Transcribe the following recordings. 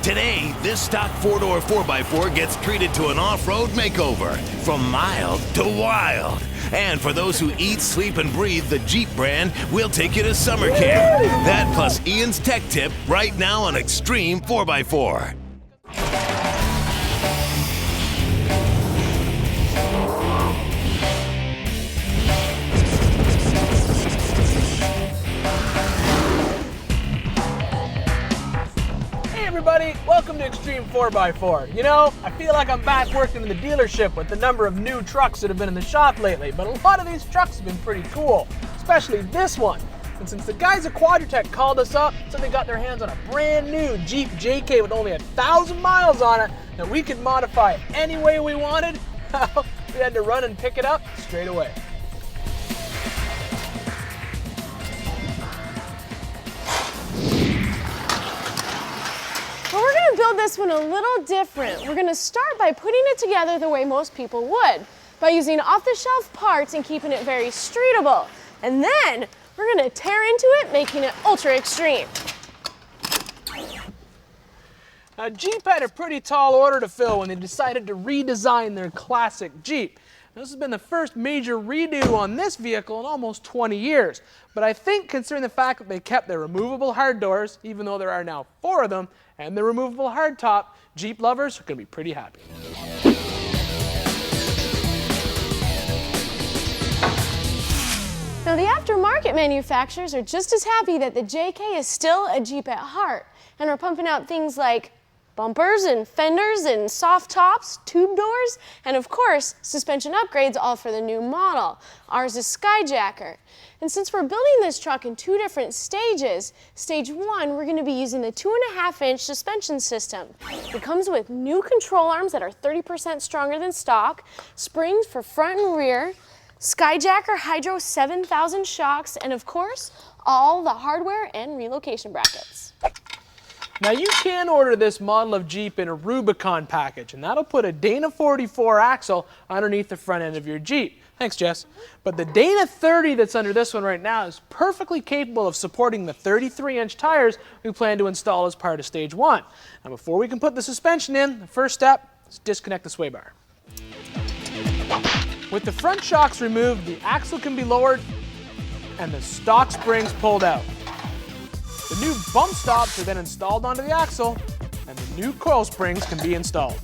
Today, this stock four-door 4x4 gets treated to an off-road makeover, from mild to wild. And for those who eat, sleep, and breathe the Jeep brand, we'll take you to summer camp. That plus Ian's tech tip right now on Xtreme 4x4. Everybody, welcome to Xtreme 4x4. You know, I feel like I'm back working in the dealership with the number of new trucks that have been in the shop lately, but a lot of these trucks have been pretty cool, especially this one. And since the guys at Quadratech called us up, said they got their hands on a brand new Jeep JK with only 1,000 miles on it that we could modify any way we wanted, we had to run and pick it up straight away. But we're going to build this one a little different. We're going to start by putting it together the way most people would, by using off-the-shelf parts and keeping it very streetable. And then we're going to tear into it, making it ultra extreme. Now, Jeep had a pretty tall order to fill when they decided to redesign their classic Jeep. This has been the first major redo on this vehicle in almost 20 years. But I think, considering the fact that they kept their removable hard doors, even though there are now 4 of them, and the removable hardtop, Jeep lovers are going to be pretty happy. Now, the aftermarket manufacturers are just as happy that the JK is still a Jeep at heart, and are pumping out things like bumpers and fenders and soft tops, tube doors, and of course, suspension upgrades all for the new model. Ours is Skyjacker. And since we're building this truck in 2 different stages, stage 1, we're going to be using the 2.5-inch suspension system. It comes with new control arms that are 30% stronger than stock, springs for front and rear, Skyjacker Hydro 7000 shocks, and of course, all the hardware and relocation brackets. Now, you can order this model of Jeep in a Rubicon package, and that'll put a Dana 44 axle underneath the front end of your Jeep. Thanks, Jess. But the Dana 30 that's under this one right now is perfectly capable of supporting the 33-inch tires we plan to install as part of stage 1. Now, before we can put the suspension in, the first step is disconnect the sway bar. With the front shocks removed, the axle can be lowered and the stock springs pulled out. The new bump stops are then installed onto the axle, and the new coil springs can be installed.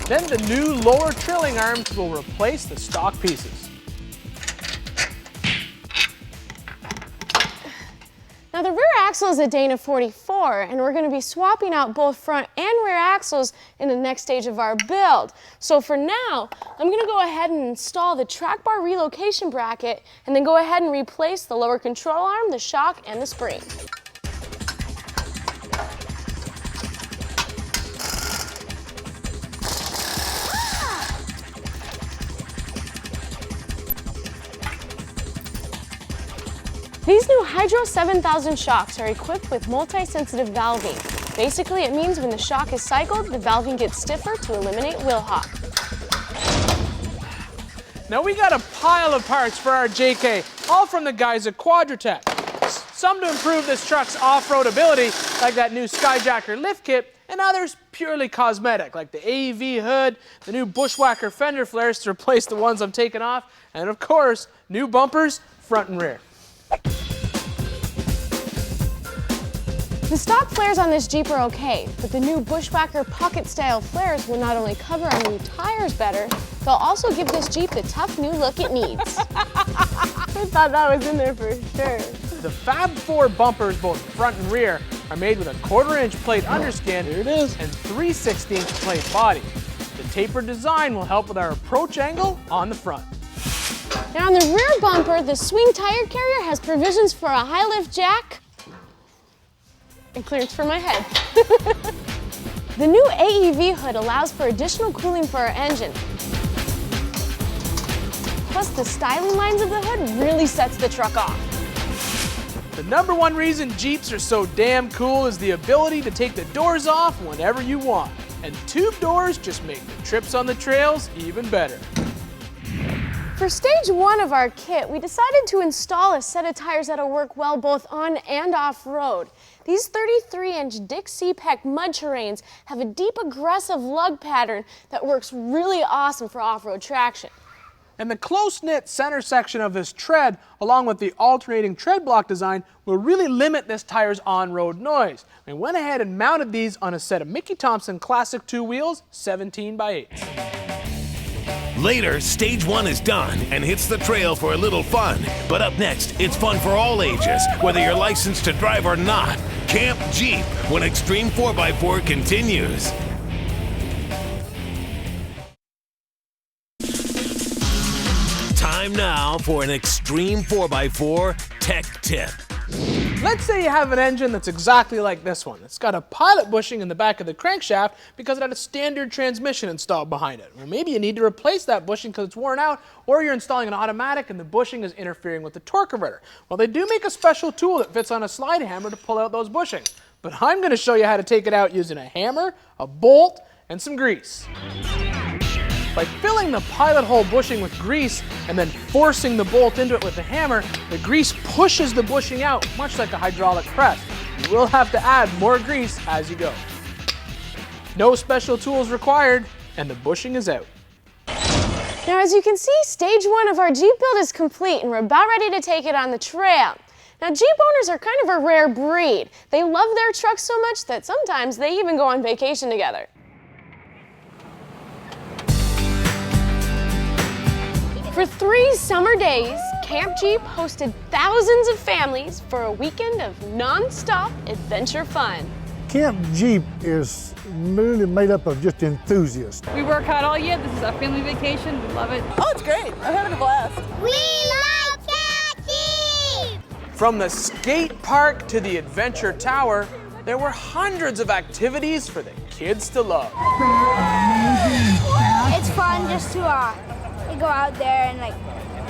Then the new lower trailing arms will replace the stock pieces. Now, the rear axle is a Dana 44, and we're going to be swapping out both front and rear axles in the next stage of our build. So for now, I'm going to go ahead and install the track bar relocation bracket, and then go ahead and replace the lower control arm, the shock, and the spring. These new Hydro 7000 shocks are equipped with multi-sensitive valving. Basically, it means when the shock is cycled, the valving gets stiffer to eliminate wheel hop. Now, we got a pile of parts for our JK, all from the guys at Quadratech. Some to improve this truck's off-road ability, like that new Skyjacker lift kit, and others purely cosmetic, like the AEV hood, the new Bushwhacker fender flares to replace the ones I'm taking off, and of course, new bumpers, front and rear. The stock flares on this Jeep are okay, but the new Bushwhacker pocket-style flares will not only cover our new tires better, they'll also give this Jeep the tough new look it needs. I thought that was in there for sure. The Fab 4 bumpers, both front and rear, are made with a 1/4-inch plate underskin Here it is. and 3/16 plate body. The tapered design will help with our approach angle on the front. Now on the rear bumper, the swing tire carrier has provisions for a high lift jack and clearance for my head. The new AEV hood allows for additional cooling for our engine. Plus, the styling lines of the hood really sets the truck off. The #1 reason Jeeps are so damn cool is the ability to take the doors off whenever you want. And tube doors just make the trips on the trails even better. For stage 1 of our kit, we decided to install a set of tires that'll work well both on and off-road. These 33-inch Dixie Peck mud terrains have a deep, aggressive lug pattern that works really awesome for off-road traction. And the close-knit center section of this tread, along with the alternating tread block design, will really limit this tire's on-road noise. We went ahead and mounted these on a set of Mickey Thompson Classic 2 wheels, 17x8s. Later, stage 1 is done and hits the trail for a little fun. But up next, it's fun for all ages, whether you're licensed to drive or not. Camp Jeep when Xtreme 4x4 continues. Time now for an Xtreme 4x4 tech tip. Let's say you have an engine that's exactly like this one. It's got a pilot bushing in the back of the crankshaft because it had a standard transmission installed behind it. Well, maybe you need to replace that bushing because it's worn out, or you're installing an automatic and the bushing is interfering with the torque converter. Well, they do make a special tool that fits on a slide hammer to pull out those bushings. But I'm going to show you how to take it out using a hammer, a bolt, and some grease. By filling the pilot hole bushing with grease and then forcing the bolt into it with the hammer, the grease pushes the bushing out, much like a hydraulic press. You will have to add more grease as you go. No special tools required, and the bushing is out. Now, as you can see, stage 1 of our Jeep build is complete, and we're about ready to take it on the trail. Now, Jeep owners are kind of a rare breed. They love their trucks so much that sometimes they even go on vacation together. For 3 summer days, Camp Jeep hosted thousands of families for a weekend of non-stop adventure fun. Camp Jeep is really made up of just enthusiasts. We work hard all year. This is our family vacation. We love it. Oh, it's great. I'm having a blast. We like Camp Jeep! From the skate park to the adventure tower, there were hundreds of activities for the kids to love. It's fun just to go out there and like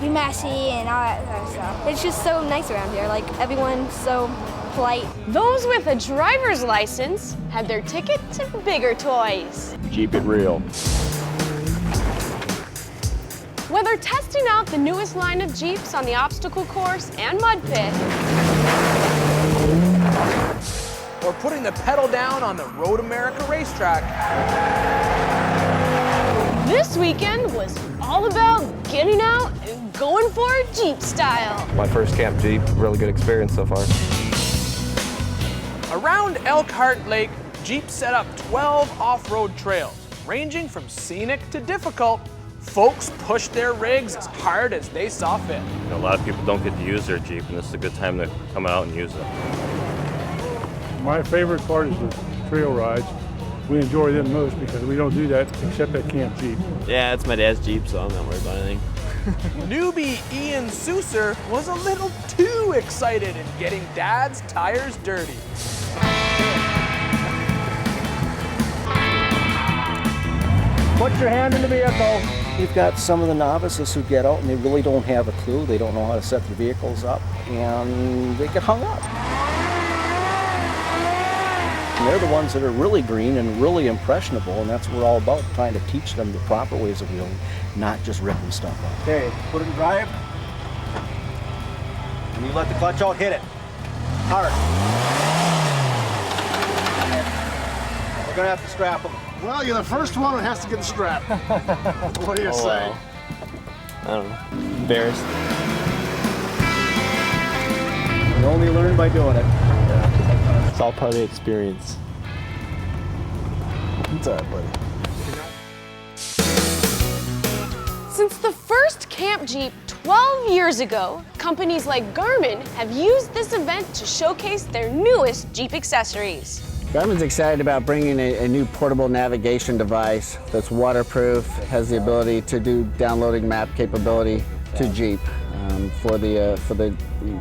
be messy and all that kind of stuff. It's just so nice around here. Like everyone's so polite. Those with a driver's license had their ticket to bigger toys. Keep it real. Whether testing out the newest line of Jeeps on the obstacle course and mud pit, or putting the pedal down on the Road America racetrack, this weekend was all about getting out and going for it Jeep style. My first Camp Jeep, really good experience so far. Around Elkhart Lake, Jeep set up 12 off-road trails, ranging from scenic to difficult. Folks pushed their rigs as hard as they saw fit. A lot of people don't get to use their Jeep, and this is a good time to come out and use it. My favorite part is the trail rides. We enjoy them most because we don't do that except at Camp Jeep. Yeah, it's my dad's Jeep, so I'm not worried about anything. Newbie Ian Souser was a little too excited in getting Dad's tires dirty. Put your hand in the vehicle. We've got some of the novices who get out and they really don't have a clue. They don't know how to set their vehicles up, and they get hung up. And they're the ones that are really green and really impressionable, and that's what we're all about, trying to teach them the proper ways of wheeling, not just ripping stuff up. Okay, put it in drive. And you let the clutch out, hit it. Hard. We're gonna have to strap them. Well, you're the first one that has to get the strap. What do you say? Wow. I don't know. Embarrassed. You only learn by doing it. Yeah. It's all part of the experience. What's that, buddy? Since the first Camp Jeep 12 years ago, companies like Garmin have used this event to showcase their newest Jeep accessories. Garmin's excited about bringing a new portable navigation device that's waterproof, has the ability to do downloading map capability to Jeep for the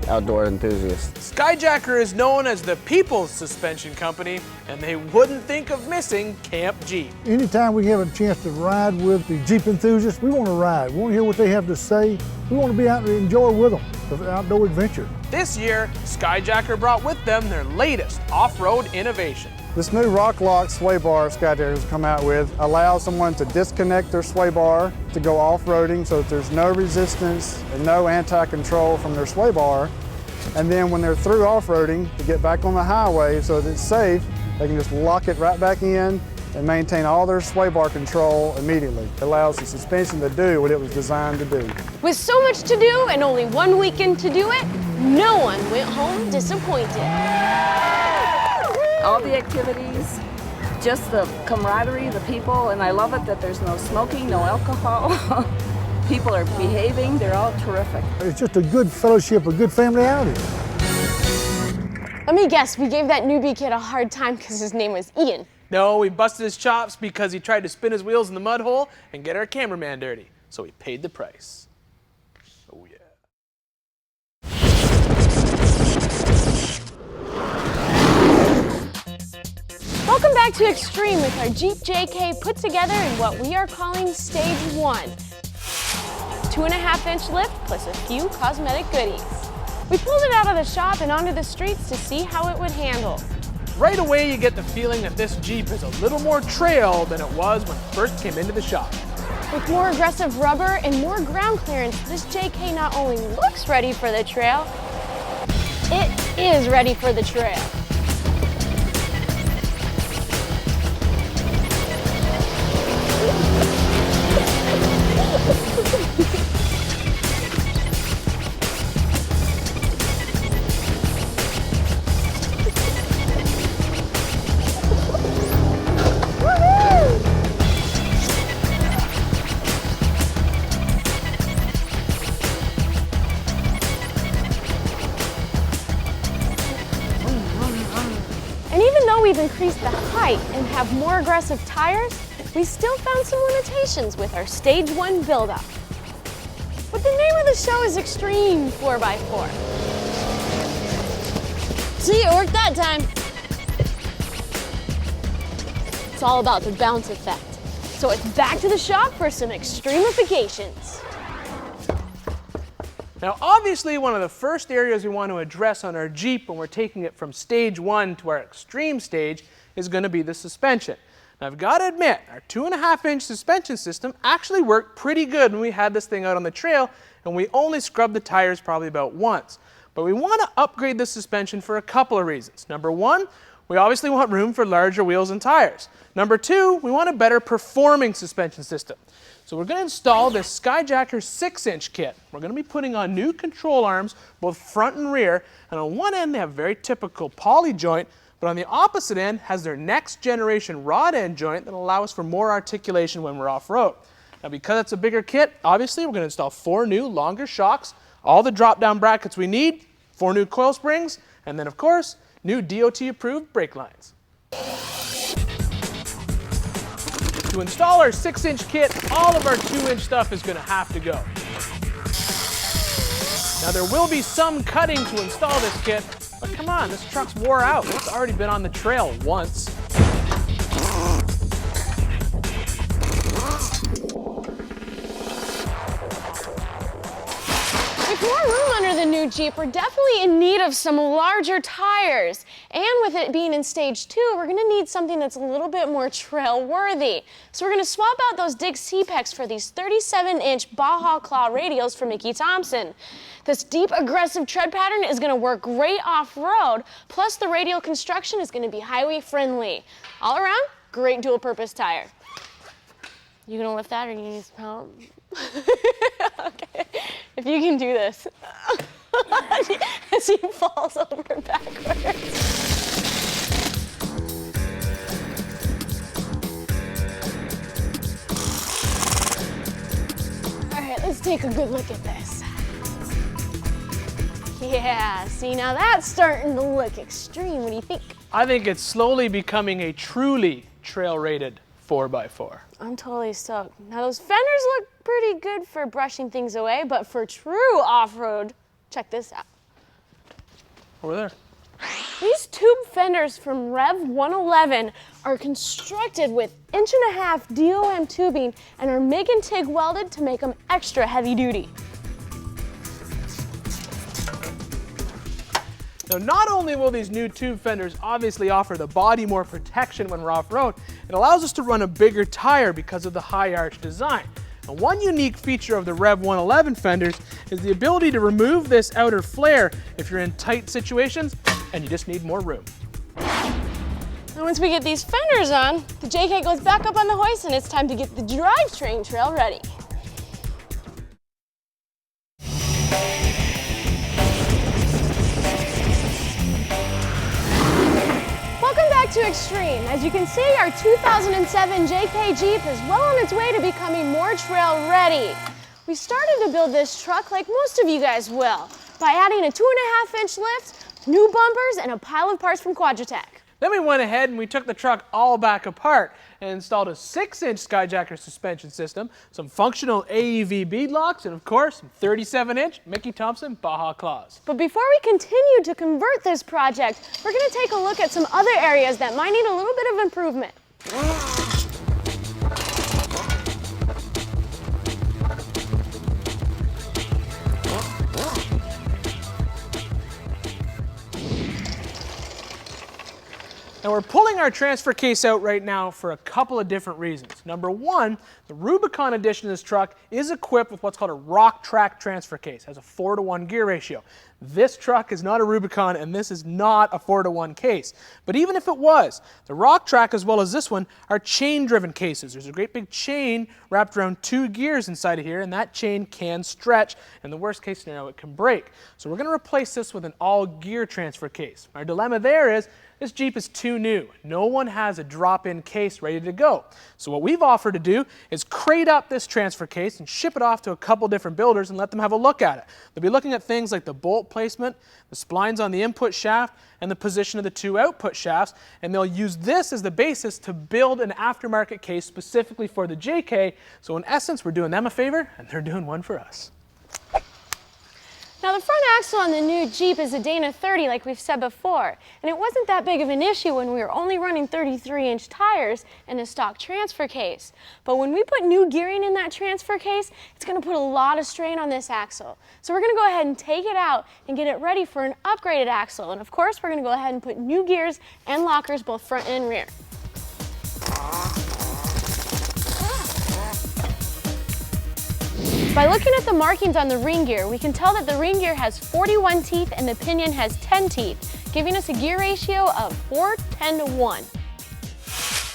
outdoor enthusiasts. Skyjacker is known as the people's suspension company, and they wouldn't think of missing Camp Jeep. Anytime we have a chance to ride with the Jeep enthusiasts, we want to ride. We want to hear what they have to say. We want to be out and enjoy with them, the outdoor adventure. This year, Skyjacker brought with them their latest off-road innovation. This new rock lock sway bar Skyjacker has come out with allows someone to disconnect their sway bar to go off-roading so that there's no resistance and no anti-control from their sway bar. And then when they're through off-roading, to get back on the highway so that it's safe, they can just lock it right back in and maintain all their sway bar control immediately. It allows the suspension to do what it was designed to do. With so much to do and only one weekend to do it, no one went home disappointed. All the activities, just the camaraderie, the people, and I love it that there's no smoking, no alcohol. People are behaving, they're all terrific. It's just a good fellowship, a good family outing. Let me guess, we gave that newbie kid a hard time because his name was Ian. No, we busted his chops because he tried to spin his wheels in the mud hole and get our cameraman dirty. So he paid the price. Oh yeah. Welcome back to Xtreme with our Jeep JK put together in what we are calling Stage 1. 2.5-inch lift plus a few cosmetic goodies. We pulled it out of the shop and onto the streets to see how it would handle. Right away you get the feeling that this Jeep is a little more trail than it was when it first came into the shop. With more aggressive rubber and more ground clearance, this JK not only looks ready for the trail, it is ready for the trail. We've increased the height and have more aggressive tires, we still found some limitations with our Stage 1 build-up. But the name of the show is Xtreme 4x4. See, it worked that time. It's all about the bounce effect. So it's back to the shop for some extremifications. Now obviously one of the first areas we want to address on our Jeep when we're taking it from Stage 1 to our Extreme stage is going to be the suspension. Now I've got to admit, our 2.5-inch suspension system actually worked pretty good when we had this thing out on the trail and we only scrubbed the tires probably about once. But we want to upgrade the suspension for a couple of reasons. Number one, we obviously want room for larger wheels and tires. Number two, we want a better performing suspension system. So we're going to install this Skyjacker 6-inch kit. We're going to be putting on new control arms, both front and rear, and on one end they have a very typical poly joint, but on the opposite end has their next generation rod end joint that allows for more articulation when we're off-road. Now because it's a bigger kit, obviously we're going to install 4 new longer shocks, all the drop-down brackets we need, 4 new coil springs, and then of course, new DOT-approved brake lines. To install our 6-inch kit, all of our 2-inch stuff is going to have to go. Now there will be some cutting to install this kit, but come on, this truck's wore out. It's already been on the trail once. With more room under the new Jeep, we're definitely in need of some larger tires. And with it being in Stage 2, we're gonna need something that's a little bit more trail worthy. So we're gonna swap out those Dig C-Pecs for these 37-inch Baja Claw radials from Mickey Thompson. This deep, aggressive tread pattern is gonna work great off-road, plus the radial construction is gonna be highway friendly. All around, great dual-purpose tire. You gonna lift that or you need some help? Okay, if you can do this. As he falls over backwards. All right, let's take a good look at this. Yeah, see, now that's starting to look extreme. What do you think? I think it's slowly becoming a truly trail-rated 4x4. I'm totally stoked. Now those fenders look pretty good for brushing things away, but for true off-road, check this out. Over there. These tube fenders from Rev 111 are constructed with 1.5-inch DOM tubing and are MIG and TIG welded to make them extra heavy duty. Now not only will these new tube fenders obviously offer the body more protection when we're off-road, it allows us to run a bigger tire because of the high arch design. And one unique feature of the Rev 111 fenders is the ability to remove this outer flare if you're in tight situations and you just need more room. And once we get these fenders on, the JK goes back up on the hoist and it's time to get the drivetrain trail ready. Welcome back to Xtreme. As you can see, our 2007 JK Jeep is well on its way to becoming more trail ready. We started to build this truck like most of you guys will, by adding a 2.5-inch lift, new bumpers, and a pile of parts from Quadratec. Then we went ahead and we took the truck all back apart and installed a 6-inch Skyjacker suspension system, some functional AEV bead locks, and of course, some 37-inch Mickey Thompson Baja claws. But before we continue to convert this project, we're going to take a look at some other areas that might need a little bit of improvement. Now we're pulling our transfer case out right now for a couple of different reasons. Number one, the Rubicon edition of this truck is equipped with what's called a rock track transfer case. It has a 4-to-1 gear ratio. This truck is not a Rubicon and this is not a 4-to-1 case. But even if it was, the rock track as well as this one are chain driven cases. There's a great big chain wrapped around 2 gears inside of here, and that chain can stretch. In the worst case scenario, it can break. So we're going to replace this with an all gear transfer case. Our dilemma there is this Jeep is too new. No one has a drop-in case ready to go. So what we've offered to do is crate up this transfer case and ship it off to a couple different builders and let them have a look at it. They'll be looking at things like the bolt placement, the splines on the input shaft, and the position of the 2 output shafts, and they'll use this as the basis to build an aftermarket case specifically for the JK. So in essence, we're doing them a favor and they're doing one for us. Now the front axle on the new Jeep is a Dana 30 like we've said before, and it wasn't that big of an issue when we were only running 33-inch tires and a stock transfer case. But when we put new gearing in that transfer case, it's going to put a lot of strain on this axle. So we're going to go ahead and take it out and get it ready for an upgraded axle. And of course, we're going to go ahead and put new gears and lockers both front and rear. By looking at the markings on the ring gear, we can tell that the ring gear has 41 teeth and the pinion has 10 teeth, giving us a gear ratio of 4:10:1.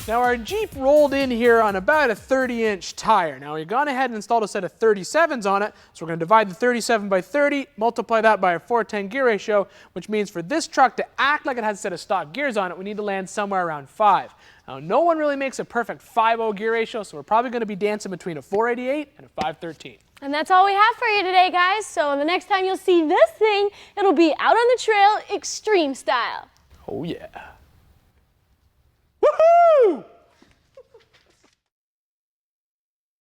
Now our Jeep rolled in here on about a 30-inch tire. Now we've gone ahead and installed a set of 37s on it, so we're going to divide the 37 by 30, multiply that by a 4:10 gear ratio, which means for this truck to act like it has a set of stock gears on it, we need to land somewhere around 5. Now no one really makes a perfect 5.0 gear ratio, so we're probably going to be dancing between a 488 and a 513. And that's all we have for you today, guys. So the next time you'll see this thing, it'll be out on the trail, Xtreme style. Oh yeah.